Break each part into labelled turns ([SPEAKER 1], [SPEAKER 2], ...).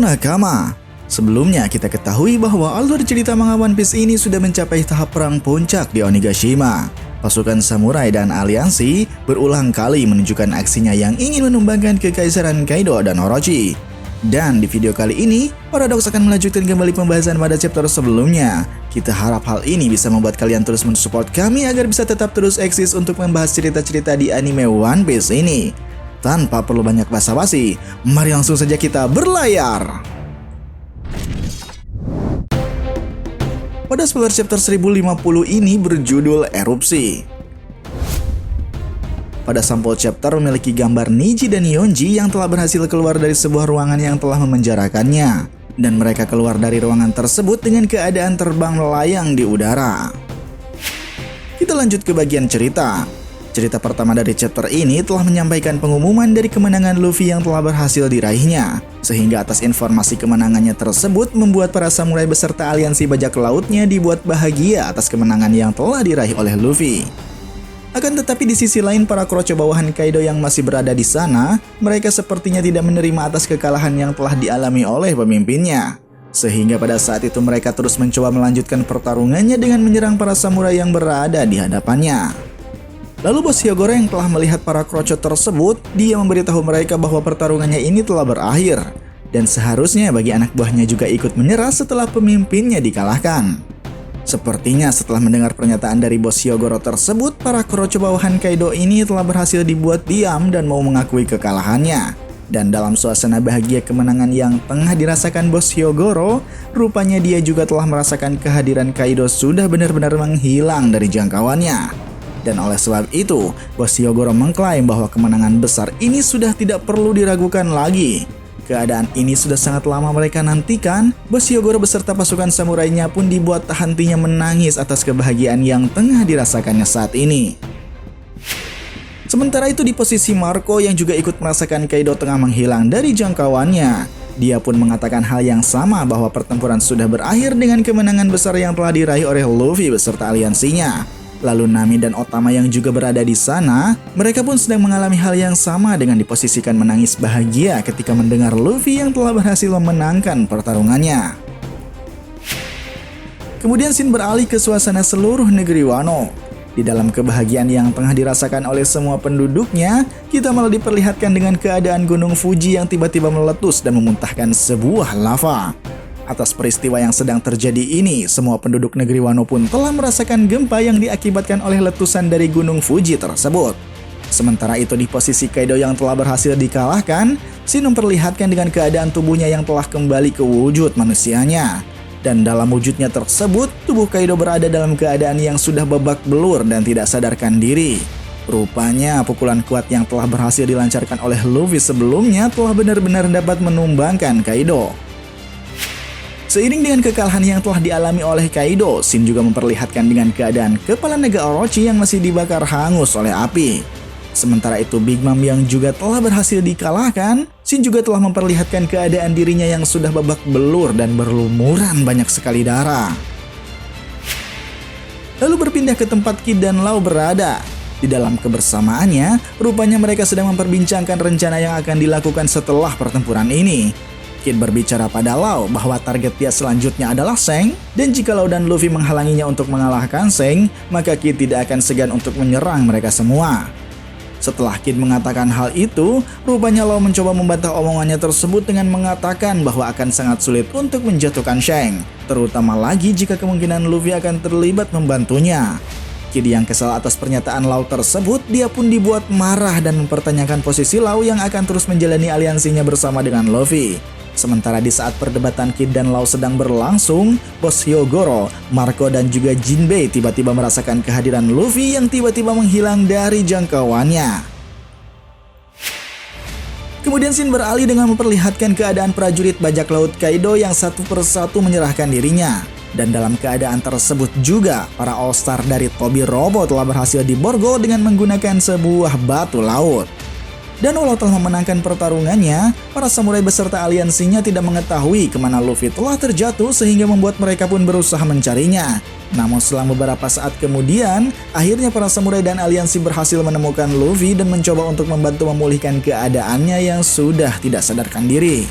[SPEAKER 1] nakama. Sebelumnya kita ketahui bahwa alur cerita manga One Piece ini sudah mencapai tahap perang puncak di Onigashima. Pasukan samurai dan aliansi berulang kali menunjukkan aksinya yang ingin menumbangkan kekaisaran Kaido dan Orochi. Dan di video kali ini, Paradox akan melanjutkan kembali pembahasan pada chapter sebelumnya. Kita harap hal ini bisa membuat kalian terus mensupport kami agar bisa tetap terus eksis untuk membahas cerita-cerita di anime One Piece ini. Tanpa perlu banyak basa-basi, mari langsung saja kita berlayar. Pada spoiler chapter 1050 ini berjudul Erupsi. Pada sampul chapter memiliki gambar Niji dan Yonji yang telah berhasil keluar dari sebuah ruangan yang telah memenjarakannya. Dan mereka keluar dari ruangan tersebut dengan keadaan terbang melayang di udara. Kita lanjut ke bagian cerita. Cerita pertama dari chapter ini telah menyampaikan pengumuman dari kemenangan Luffy yang telah berhasil diraihnya. Sehingga atas informasi kemenangannya tersebut membuat para samurai beserta aliansi bajak lautnya dibuat bahagia atas kemenangan yang telah diraih oleh Luffy. Akan tetapi di sisi lain para kroco bawahan Kaido yang masih berada di sana, mereka sepertinya tidak menerima atas kekalahan yang telah dialami oleh pemimpinnya. Sehingga pada saat itu mereka terus mencoba melanjutkan pertarungannya dengan menyerang para samurai yang berada di hadapannya. Lalu bos Hyogoro yang telah melihat para kroco tersebut, dia memberitahu mereka bahwa pertarungannya ini telah berakhir. Dan seharusnya bagi anak buahnya juga ikut menyerah setelah pemimpinnya dikalahkan. Sepertinya setelah mendengar pernyataan dari bos Hyogoro tersebut, para kroco bawahan Kaido ini telah berhasil dibuat diam dan mau mengakui kekalahannya. Dan dalam suasana bahagia kemenangan yang tengah dirasakan bos Hyogoro, rupanya dia juga telah merasakan kehadiran Kaido sudah benar-benar menghilang dari jangkauannya. Dan oleh sebab itu, bos Hyogoro mengklaim bahwa kemenangan besar ini sudah tidak perlu diragukan lagi. Keadaan ini sudah sangat lama mereka nantikan. Bos Hyogoro beserta pasukan samurainya pun dibuat tak hentinya menangis atas kebahagiaan yang tengah dirasakannya saat ini. Sementara itu di posisi Marco yang juga ikut merasakan Kaido tengah menghilang dari jangkauannya. Dia pun mengatakan hal yang sama bahwa pertempuran sudah berakhir dengan kemenangan besar yang telah diraih oleh Luffy beserta aliansinya. Lalu Nami dan Otama yang juga berada di sana, mereka pun sedang mengalami hal yang sama dengan diposisikan menangis bahagia ketika mendengar Luffy yang telah berhasil memenangkan pertarungannya. Kemudian scene beralih ke suasana seluruh negeri Wano. Di dalam kebahagiaan yang tengah dirasakan oleh semua penduduknya, kita malah diperlihatkan dengan keadaan Gunung Fuji yang tiba-tiba meletus dan memuntahkan sebuah lava. Atas peristiwa yang sedang terjadi ini, semua penduduk negeri Wano pun telah merasakan gempa yang diakibatkan oleh letusan dari Gunung Fuji tersebut. Sementara itu di posisi Kaido yang telah berhasil dikalahkan, Shin memperlihatkan dengan keadaan tubuhnya yang telah kembali ke wujud manusianya. Dan dalam wujudnya tersebut, tubuh Kaido berada dalam keadaan yang sudah babak belur dan tidak sadarkan diri. Rupanya pukulan kuat yang telah berhasil dilancarkan oleh Luffy sebelumnya telah benar-benar dapat menumbangkan Kaido. Seiring dengan kekalahan yang telah dialami oleh Kaido, Shin juga memperlihatkan dengan keadaan kepala naga Orochi yang masih dibakar hangus oleh api. Sementara itu Big Mom yang juga telah berhasil dikalahkan, Shin juga telah memperlihatkan keadaan dirinya yang sudah babak belur dan berlumuran banyak sekali darah. Lalu berpindah ke tempat Kid dan Law berada. Di dalam kebersamaannya, rupanya mereka sedang memperbincangkan rencana yang akan dilakukan setelah pertempuran ini. Kid berbicara pada Law bahwa target dia selanjutnya adalah Seng, dan jika Law dan Luffy menghalanginya untuk mengalahkan Seng, maka Kid tidak akan segan untuk menyerang mereka semua. Setelah Kid mengatakan hal itu, rupanya Law mencoba membantah omongannya tersebut dengan mengatakan bahwa akan sangat sulit untuk menjatuhkan Seng, terutama lagi jika kemungkinan Luffy akan terlibat membantunya. Kid yang kesal atas pernyataan Law tersebut, dia pun dibuat marah dan mempertanyakan posisi Law yang akan terus menjalani aliansinya bersama dengan Luffy. Sementara di saat perdebatan Kid dan Law sedang berlangsung, bos Hyogoro, Marco dan juga Jinbei tiba-tiba merasakan kehadiran Luffy yang tiba-tiba menghilang dari jangkauannya. Kemudian Shin beralih dengan memperlihatkan keadaan prajurit bajak laut Kaido yang satu persatu menyerahkan dirinya. Dan dalam keadaan tersebut juga, para All-Star dari Tobi Robo telah berhasil diborgol dengan menggunakan sebuah batu laut. Dan walau telah memenangkan pertarungannya, para samurai beserta aliansinya tidak mengetahui kemana Luffy telah terjatuh sehingga membuat mereka pun berusaha mencarinya. Namun selang beberapa saat kemudian, akhirnya para samurai dan aliansi berhasil menemukan Luffy dan mencoba untuk membantu memulihkan keadaannya yang sudah tidak sadarkan diri.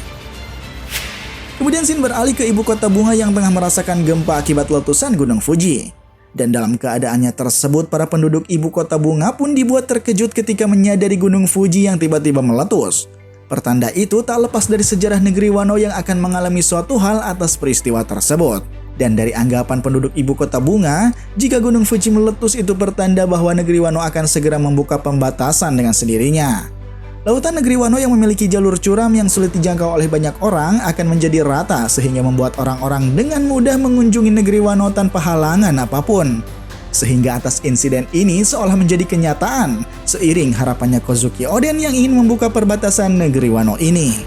[SPEAKER 1] Kemudian scene beralih ke ibu kota bunga yang tengah merasakan gempa akibat letusan Gunung Fuji. Dan dalam keadaannya tersebut, para penduduk ibu kota bunga pun dibuat terkejut ketika menyadari Gunung Fuji yang tiba-tiba meletus. Pertanda itu tak lepas dari sejarah negeri Wano yang akan mengalami suatu hal atas peristiwa tersebut. Dan dari anggapan penduduk ibu kota bunga, jika Gunung Fuji meletus itu pertanda bahwa negeri Wano akan segera membuka pembatasan dengan sendirinya. Lautan negeri Wano yang memiliki jalur curam yang sulit dijangkau oleh banyak orang akan menjadi rata sehingga membuat orang-orang dengan mudah mengunjungi negeri Wano tanpa halangan apapun. Sehingga atas insiden ini seolah menjadi kenyataan seiring harapannya Kozuki Oden yang ingin membuka perbatasan negeri Wano ini.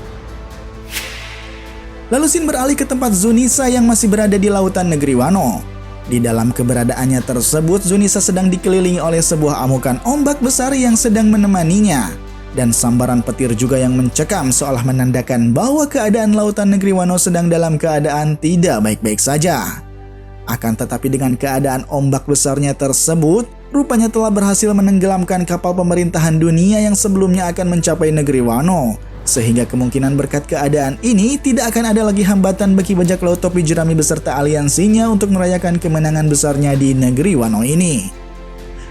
[SPEAKER 1] Lalu scene beralih ke tempat Zunisa yang masih berada di lautan negeri Wano. Di dalam keberadaannya tersebut, Zunisa sedang dikelilingi oleh sebuah amukan ombak besar yang sedang menemaninya. Dan sambaran petir juga yang mencekam seolah menandakan bahwa keadaan lautan negeri Wano sedang dalam keadaan tidak baik-baik saja. Akan tetapi dengan keadaan ombak besarnya tersebut, rupanya telah berhasil menenggelamkan kapal pemerintahan dunia yang sebelumnya akan mencapai negeri Wano. Sehingga kemungkinan berkat keadaan ini tidak akan ada lagi hambatan bagi bajak laut topi jerami beserta aliansinya untuk merayakan kemenangan besarnya di negeri Wano ini.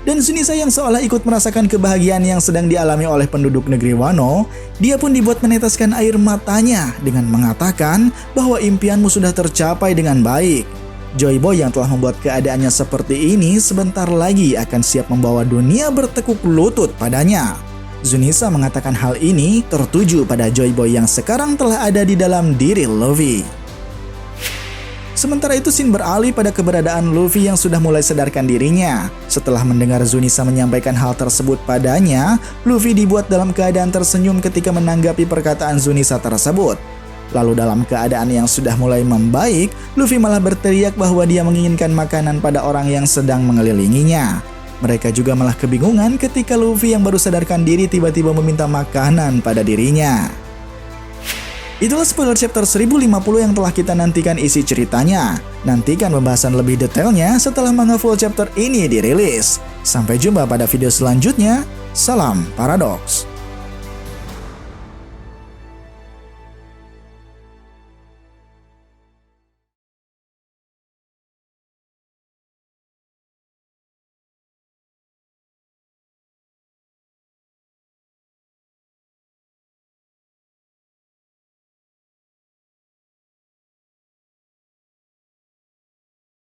[SPEAKER 1] Dan Zunisa yang seolah ikut merasakan kebahagiaan yang sedang dialami oleh penduduk negeri Wano, dia pun dibuat meneteskan air matanya dengan mengatakan bahwa impianmu sudah tercapai dengan baik. Joy Boy yang telah membuat keadaannya seperti ini sebentar lagi akan siap membawa dunia bertekuk lutut padanya. Zunisa mengatakan hal ini tertuju pada Joy Boy yang sekarang telah ada di dalam diri Luffy. Sementara itu scene beralih pada keberadaan Luffy yang sudah mulai sadarkan dirinya. Setelah mendengar Zunisa menyampaikan hal tersebut padanya, Luffy dibuat dalam keadaan tersenyum ketika menanggapi perkataan Zunisa tersebut. Lalu dalam keadaan yang sudah mulai membaik, Luffy malah berteriak bahwa dia menginginkan makanan pada orang yang sedang mengelilinginya. Mereka juga malah kebingungan ketika Luffy yang baru sadarkan diri tiba-tiba meminta makanan pada dirinya. Itulah spoiler chapter 1050 yang telah kita nantikan isi ceritanya. Nantikan pembahasan lebih detailnya setelah manga full chapter ini dirilis. Sampai jumpa pada video selanjutnya. Salam Paradox.